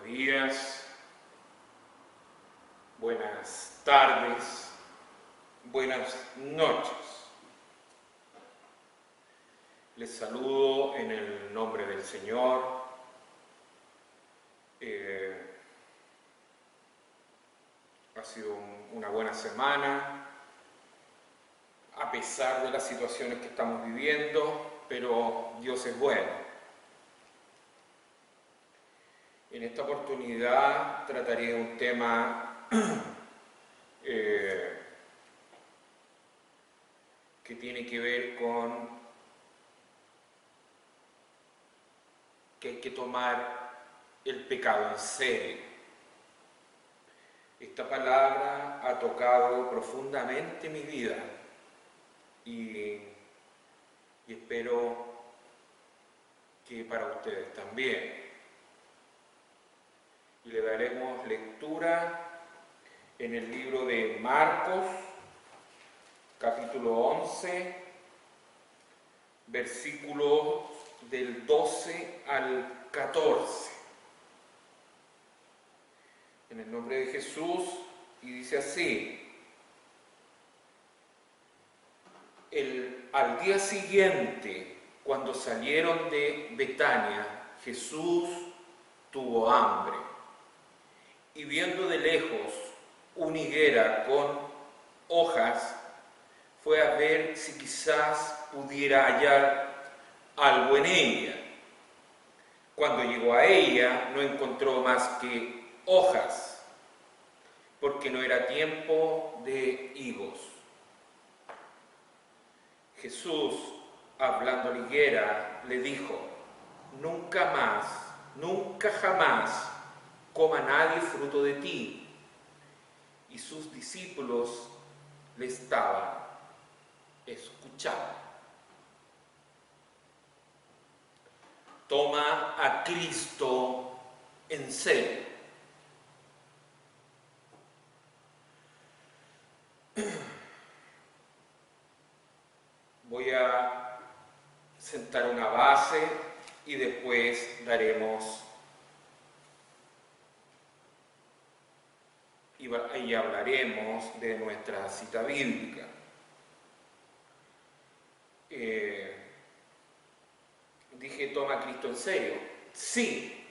días, buenas tardes, buenas noches. Les saludo en el nombre del Señor. Ha sido una buena semana, a pesar de las situaciones que estamos viviendo, pero Dios es bueno. En esta oportunidad trataré un tema que tiene que ver con que hay que tomar el pecado en serio. Esta palabra ha tocado profundamente mi vida y espero que para ustedes también. Y le daremos lectura en el libro de Marcos, capítulo 11, versículos del 12 al 14. En el nombre de Jesús, y dice así: al día siguiente, cuando salieron de Betania, Jesús tuvo hambre, y viendo de lejos una higuera con hojas, fue a ver si quizás pudiera hallar algo en ella. Cuando llegó a ella, no encontró más que hojas, porque no era tiempo de higos. Jesús, hablando a la higuera, le dijo: nunca más, nunca jamás coma nadie fruto de ti. Y sus discípulos le estaban escuchando. Toma a Cristo en serio. Voy a sentar una base y después y hablaremos de nuestra cita bíblica. Dije, toma a Cristo en serio. Sí,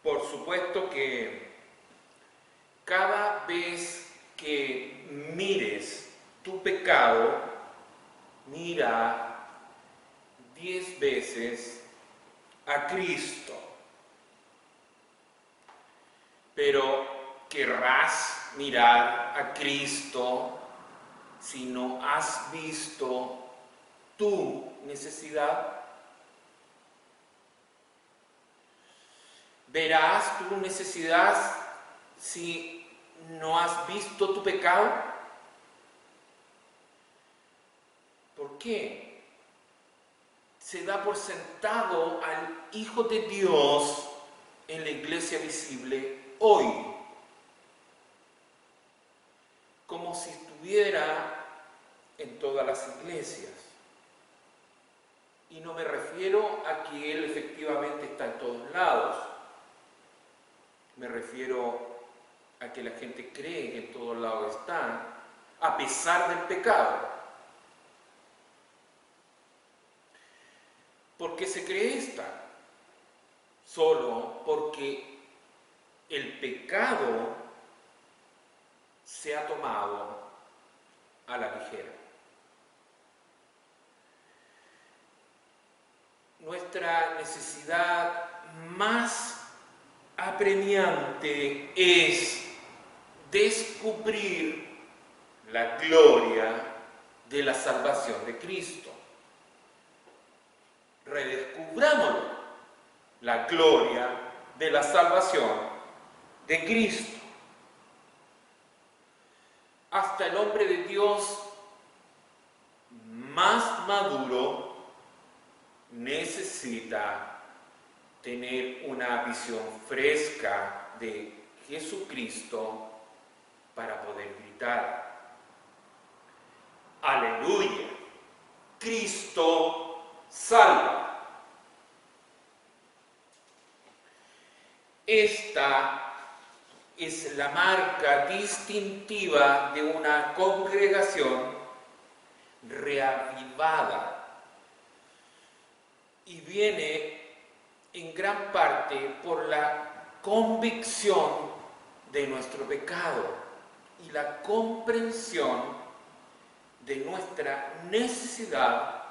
por supuesto que cada vez que mires tu pecado, mira 10 veces a Cristo. Pero querrás mirar a Cristo si no has visto tu necesidad. ¿Verás tu necesidad si no has visto tu pecado? ¿Por qué? Se da por sentado al Hijo de Dios en la iglesia visible hoy, como si estuviera en todas las iglesias. Y no me refiero a que Él efectivamente está en todos lados. Me refiero a que la gente cree que en todos lados está, a pesar del pecado. ¿Por qué se cree esta? Solo porque el pecado se ha tomado a la ligera. Nuestra necesidad más apremiante es descubrir la gloria de la salvación de Cristo. Redescubrámoslo, la gloria de la salvación de Cristo. Hasta el hombre de Dios más maduro necesita tener una visión fresca de Jesucristo para poder gritar: ¡Aleluya! ¡Cristo salva! esta es la marca distintiva de una congregación reavivada y viene en gran parte por la convicción de nuestro pecado y la comprensión de nuestra necesidad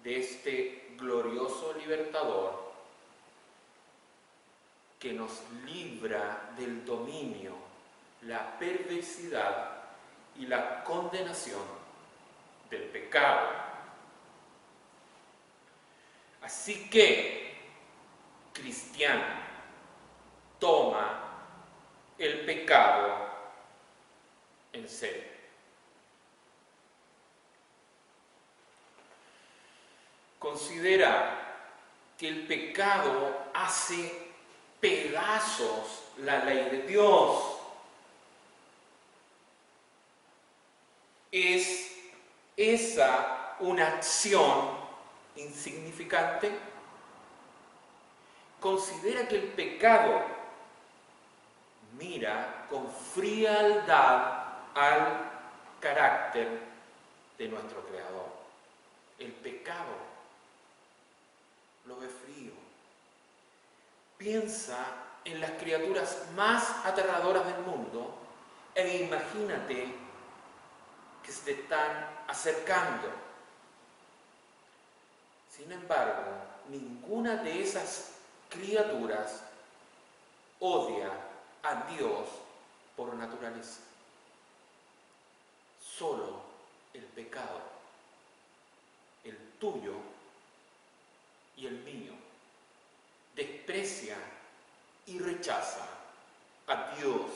de este glorioso libertador que nos libra del dominio, la perversidad y la condenación del pecado. Así que, cristiano, toma el pecado en serio. Considera que el pecado hace pedazos la ley de Dios. ¿Es esa una acción insignificante? Considera que el pecado mira con frialdad al carácter de nuestro Creador. El pecado lo ve frío. Piensa en las criaturas más aterradoras del mundo e imagínate que se te están acercando. Sin embargo, ninguna de esas criaturas odia a Dios por naturaleza. Solo el pecado, el tuyo y el mío, desprecia y rechaza a Dios.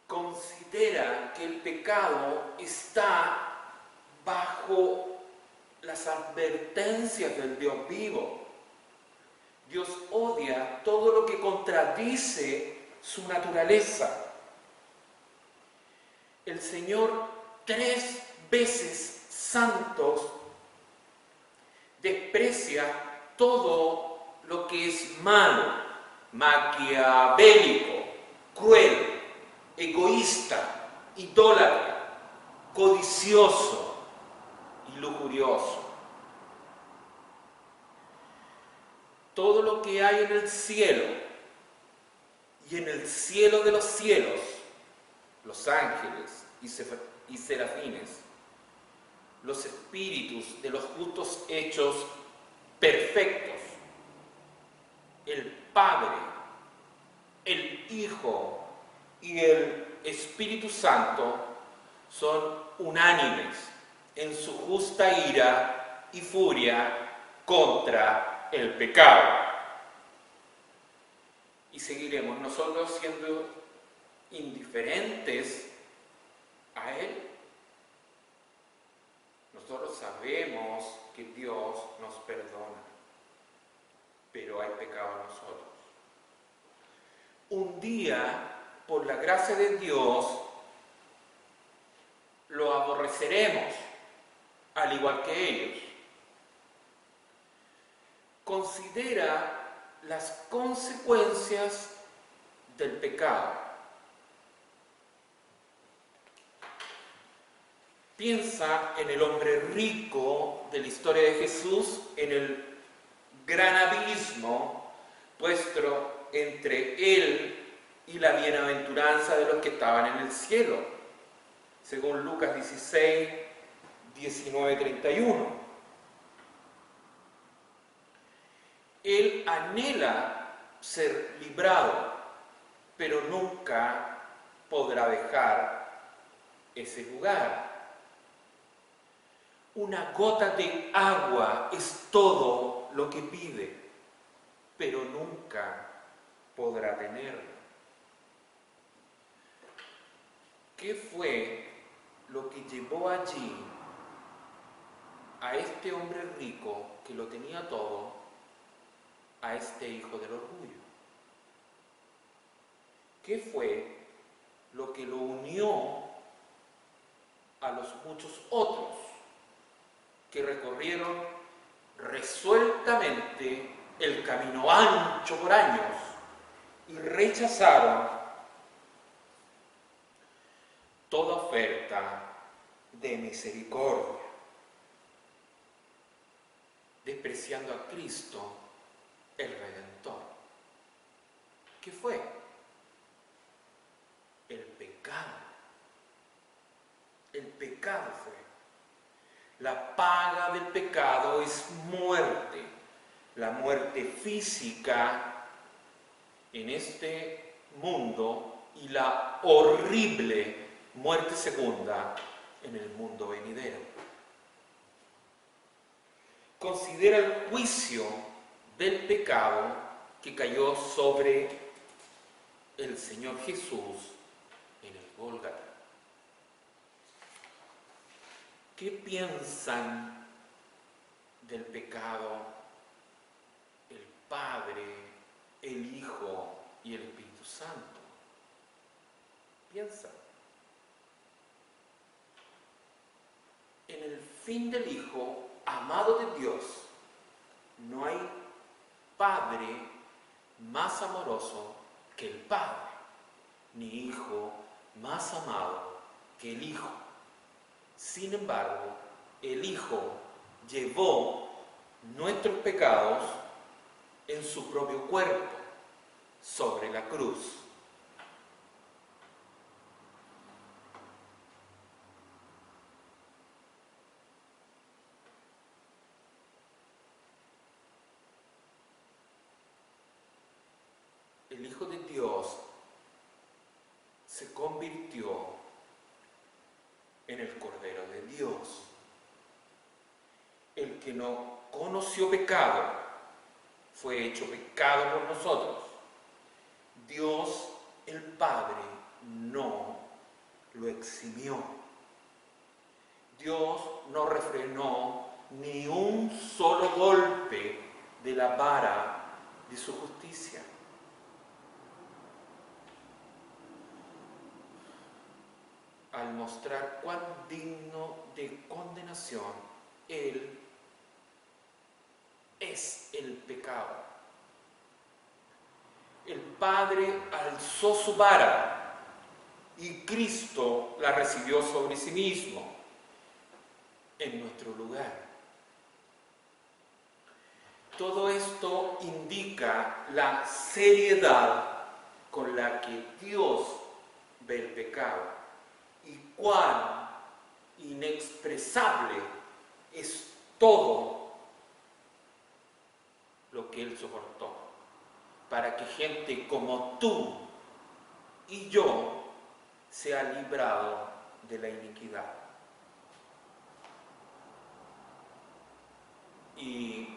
Considera que el pecado está bajo las advertencias del Dios vivo. Dios odia todo lo que contradice su naturaleza. El Señor, 3 veces santos, desprecia todo lo que es malo, maquiavélico, cruel, egoísta, idólatra, codicioso y lujurioso. Todo lo que hay en el cielo y en el cielo de los cielos, los ángeles y serafines, los espíritus de los justos hechos perfectos, el Padre, el Hijo y el Espíritu Santo son unánimes en su justa ira y furia contra el pecado. Y seguiremos nosotros siendo indiferentes a Él. Nosotros sabemos que Dios nos perdona, pero hay pecado en nosotros. Un día, por la gracia de Dios, lo aborreceremos, al igual que ellos. Considera las consecuencias del pecado. Piensa en el hombre rico de la historia de Jesús, en el gran abismo puesto entre él y la bienaventuranza de los que estaban en el cielo, según Lucas 16, 19, 31. Él anhela ser librado, pero nunca podrá dejar ese lugar. Una gota de agua es todo lo que pide, pero nunca podrá tenerlo. ¿Qué fue lo que llevó allí a este hombre rico que lo tenía todo, a este hijo del orgullo? ¿Qué fue lo que lo unió a los muchos otros que recorrieron resueltamente el camino ancho por años y rechazaron toda oferta de misericordia, despreciando a Cristo, el Redentor. ¿Qué fue? El pecado. El pecado fue. La paga del pecado es muerte. La muerte física en este mundo y la horrible muerte segunda en el mundo venidero. Considera el juicio del pecado que cayó sobre el Señor Jesús en el Gólgota. ¿Qué piensan del pecado el Padre, el Hijo y el Espíritu Santo? Piensa. En el fin del Hijo, amado de Dios, no hay Padre más amoroso que el Padre, ni Hijo más amado que el Hijo. Sin embargo, el Hijo llevó nuestros pecados en su propio cuerpo, sobre la cruz. El Hijo de Dios se convirtió en el Cordero de Dios. El que no conoció pecado fue hecho pecado por nosotros. Dios, el Padre, no lo eximió. Dios no refrenó ni un solo golpe de la vara de su justicia. Al mostrar cuán digno de condenación Él es el pecado. El Padre alzó su vara y Cristo la recibió sobre sí mismo en nuestro lugar. Todo esto indica la seriedad con la que Dios ve el pecado y cuán inexpresable es todo lo que Él soportó para que gente como tú y yo sea librado de la iniquidad. Y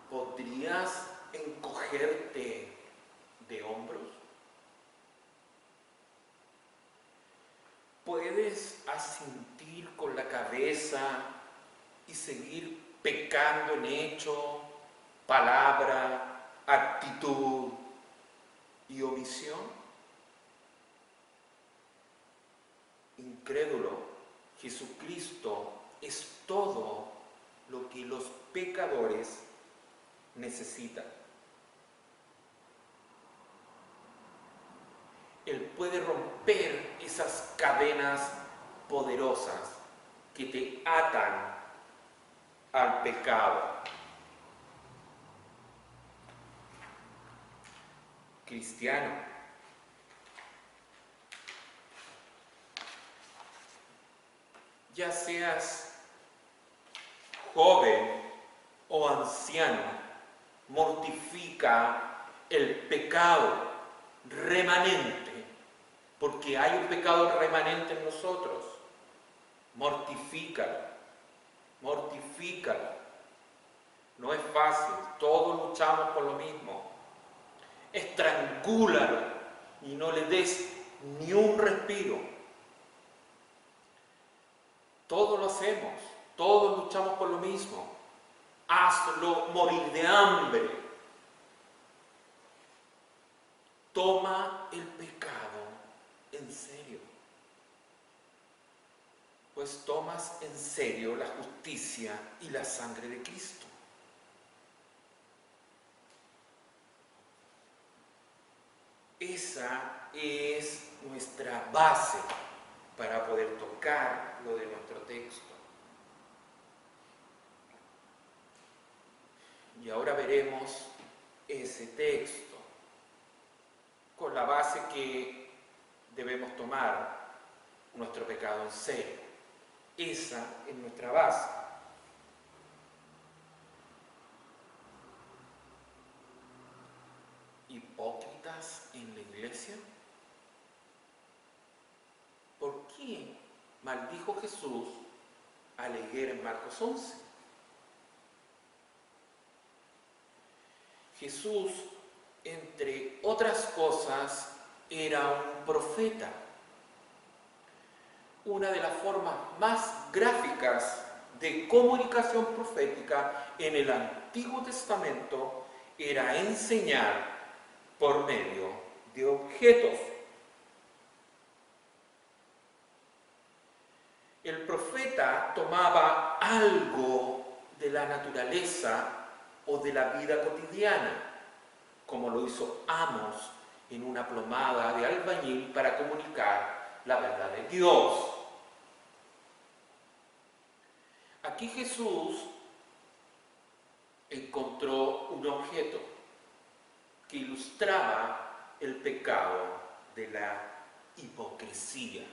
¿podrías encogerte de hombros? ¿Puedes asentir con la cabeza y seguir pecando en hecho, palabra, actitud y omisión? Incrédulo, Jesucristo es todo lo que los pecadores necesitan. Él puede romper esas cadenas poderosas que te atan al pecado. Cristiano, ya seas joven o anciano, mortifica el pecado remanente, porque hay un pecado remanente en nosotros. Mortifícalo, mortifícalo. No es fácil, todos luchamos por lo mismo. Estrangúlalo y no le des ni un respiro. Todos lo hacemos, todos luchamos por lo mismo. Hazlo morir de hambre. Toma el pecado en serio, pues tomas en serio la justicia y la sangre de Cristo. esa es nuestra base para poder tocar lo de nuestro texto. Y ahora veremos ese texto con la base que debemos tomar nuestro pecado en serio. Esa es nuestra base. ¿Hipócritas en la iglesia? ¿Por qué maldijo Jesús a la higuera en Marcos 11? Jesús, entre otras cosas, era un profeta. Una de las formas más gráficas de comunicación profética en el Antiguo Testamento era enseñar por medio de objetos. El profeta tomaba algo de la naturaleza o de la vida cotidiana, como lo hizo Amos en una plomada de albañil para comunicar la verdad de Dios. Aquí Jesús encontró un objeto que ilustraba el pecado de la hipocresía.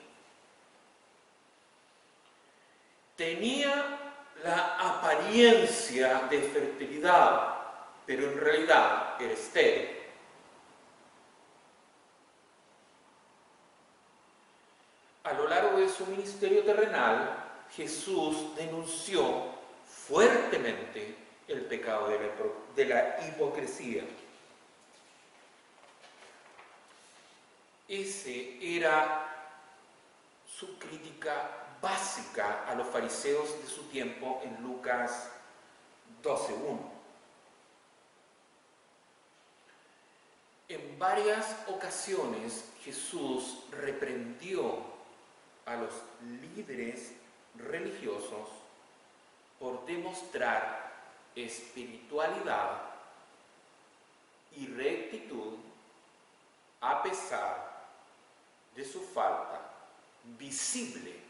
Tenía la apariencia de fertilidad, pero en realidad era estéril. A lo largo de su ministerio terrenal, Jesús denunció fuertemente el pecado de la hipocresía. Ese era su crítica básica a los fariseos de su tiempo en Lucas 12:1. En varias ocasiones Jesús reprendió a los líderes religiosos por demostrar espiritualidad y rectitud a pesar de su falta visible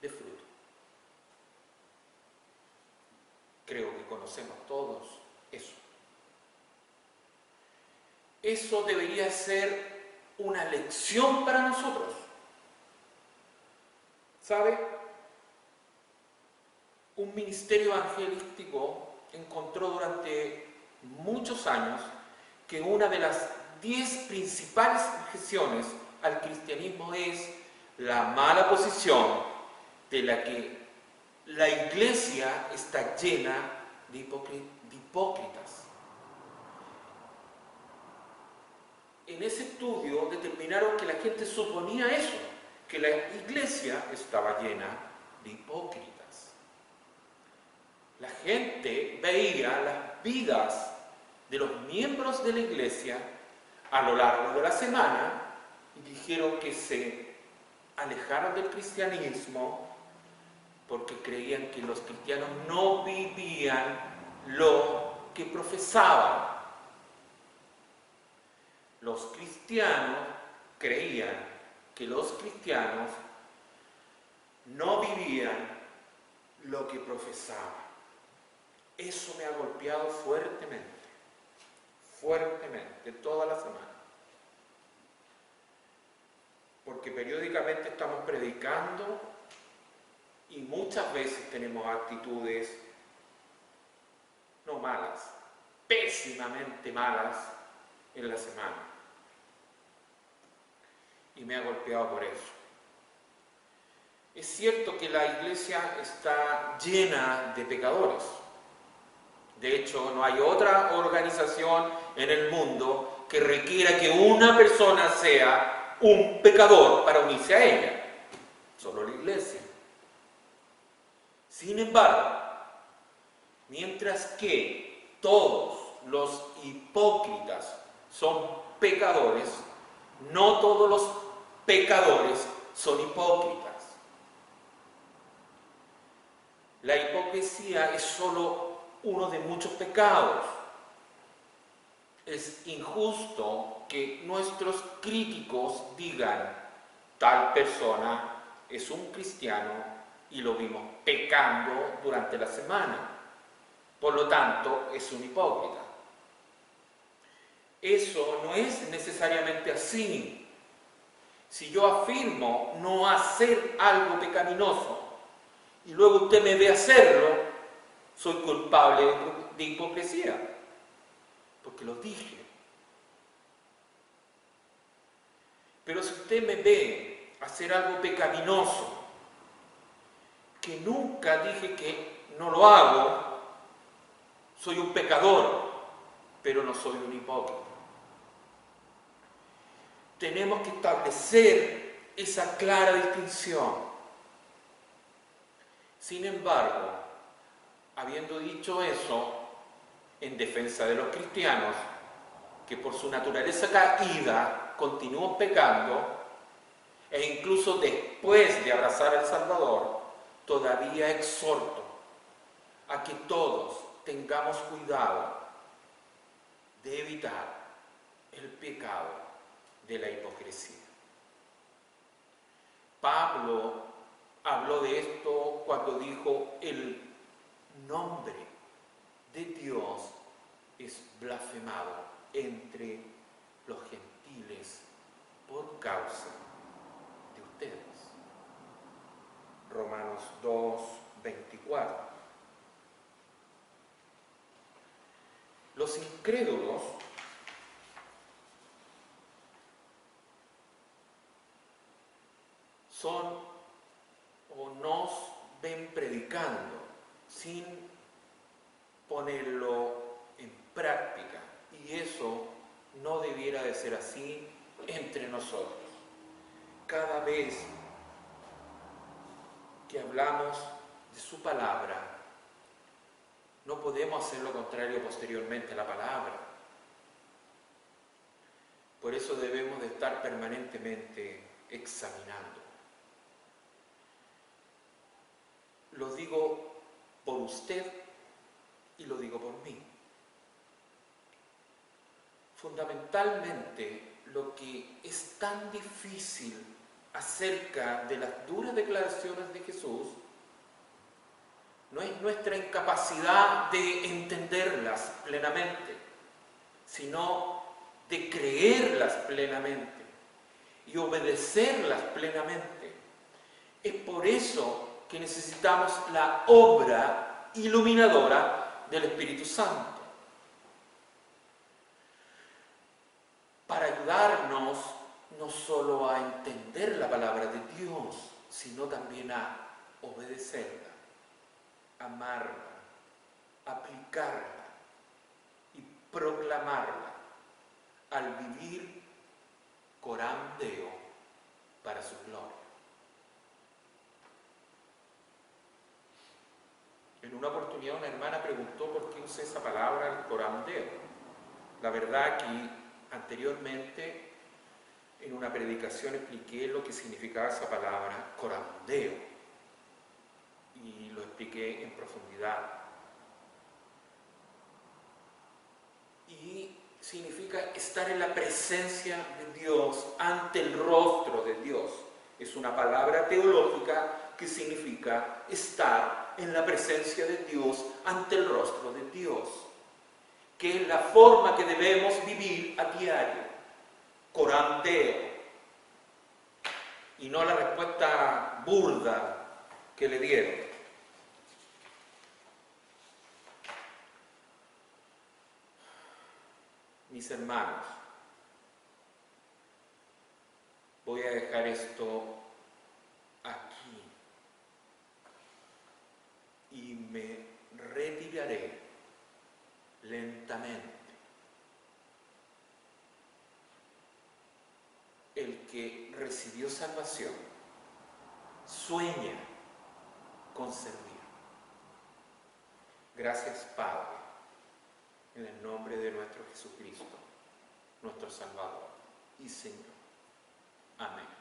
de fruto. Creo que conocemos todos eso. Eso debería ser una lección para nosotros. ¿Sabe? Un ministerio evangelístico encontró durante muchos años que una de las 10 principales objeciones al cristianismo es la mala posición de la que la iglesia está llena de hipócritas. En ese estudio determinaron que la gente suponía eso, que la iglesia estaba llena de hipócritas. La gente veía las vidas de los miembros de la iglesia a lo largo de la semana y dijeron que se alejaron del cristianismo porque creían que los cristianos no vivían lo que profesaban. Los cristianos creían que los cristianos no vivían lo que profesaban. Eso me ha golpeado fuertemente, toda la semana. Porque periódicamente estamos predicando y muchas veces tenemos actitudes no malas, pésimamente malas en la semana. Y me ha golpeado por eso. Es cierto que la iglesia está llena de pecadores. De hecho, no hay otra organización en el mundo que requiera que una persona sea un pecador para unirse a ella. Solo la iglesia. Sin embargo, mientras que todos los hipócritas son pecadores, no todos los pecadores son hipócritas. La hipocresía es solo uno de muchos pecados. es injusto que nuestros críticos digan, tal persona es un cristiano y lo vimos pecando durante la semana, por lo tanto es un hipócrita. Eso no es necesariamente así. Si yo afirmo no hacer algo pecaminoso y luego usted me ve hacerlo, soy culpable de hipocresía, porque lo dije. Pero si usted me ve hacer algo pecaminoso, que nunca dije que no lo hago, soy un pecador, pero no soy un hipócrita. Tenemos que establecer esa clara distinción. Sin embargo, habiendo dicho eso, en defensa de los cristianos, que por su naturaleza caída continúan pecando, e incluso después de abrazar al Salvador, todavía exhorto a que todos tengamos cuidado de evitar el pecado de la hipocresía. Pablo habló de esto cuando dijo: el nombre de Dios es blasfemado entre los gentiles por causa de ustedes. Romanos 2, 24. Los incrédulos son o nos ven predicando sin ponerlo en práctica, y eso no debiera de ser así entre nosotros. Cada vez que hablamos de su palabra, no podemos hacer lo contrario posteriormente a la palabra. Por eso debemos de estar permanentemente examinando. Lo digo por usted y lo digo por mí. Fundamentalmente, lo que es tan difícil acerca de las duras declaraciones de Jesús no es nuestra incapacidad de entenderlas plenamente, sino de creerlas plenamente y obedecerlas plenamente. Es por eso que necesitamos la obra iluminadora del Espíritu Santo, para ayudarnos no solo a entender la palabra de Dios, sino también a obedecerla, amarla, aplicarla y proclamarla al vivir coram Deo para su gloria. En una oportunidad una hermana preguntó por qué usé esa palabra, el coram Deo. La verdad que anteriormente en una predicación expliqué lo que significaba esa palabra coram Deo y lo expliqué en profundidad. Y significa estar en la presencia de Dios, ante el rostro de Dios. Es una palabra teológica que significa estar en la presencia de Dios, ante el rostro de Dios, que es la forma que debemos vivir a diario, coram Deo, y no la respuesta burda que le dieron. Mis hermanos, voy a dejar esto aquí y me retiraré lentamente. El que recibió salvación sueña con servir. Gracias, Padre, en el nombre de nuestro Jesucristo, nuestro Salvador y Señor. Amén.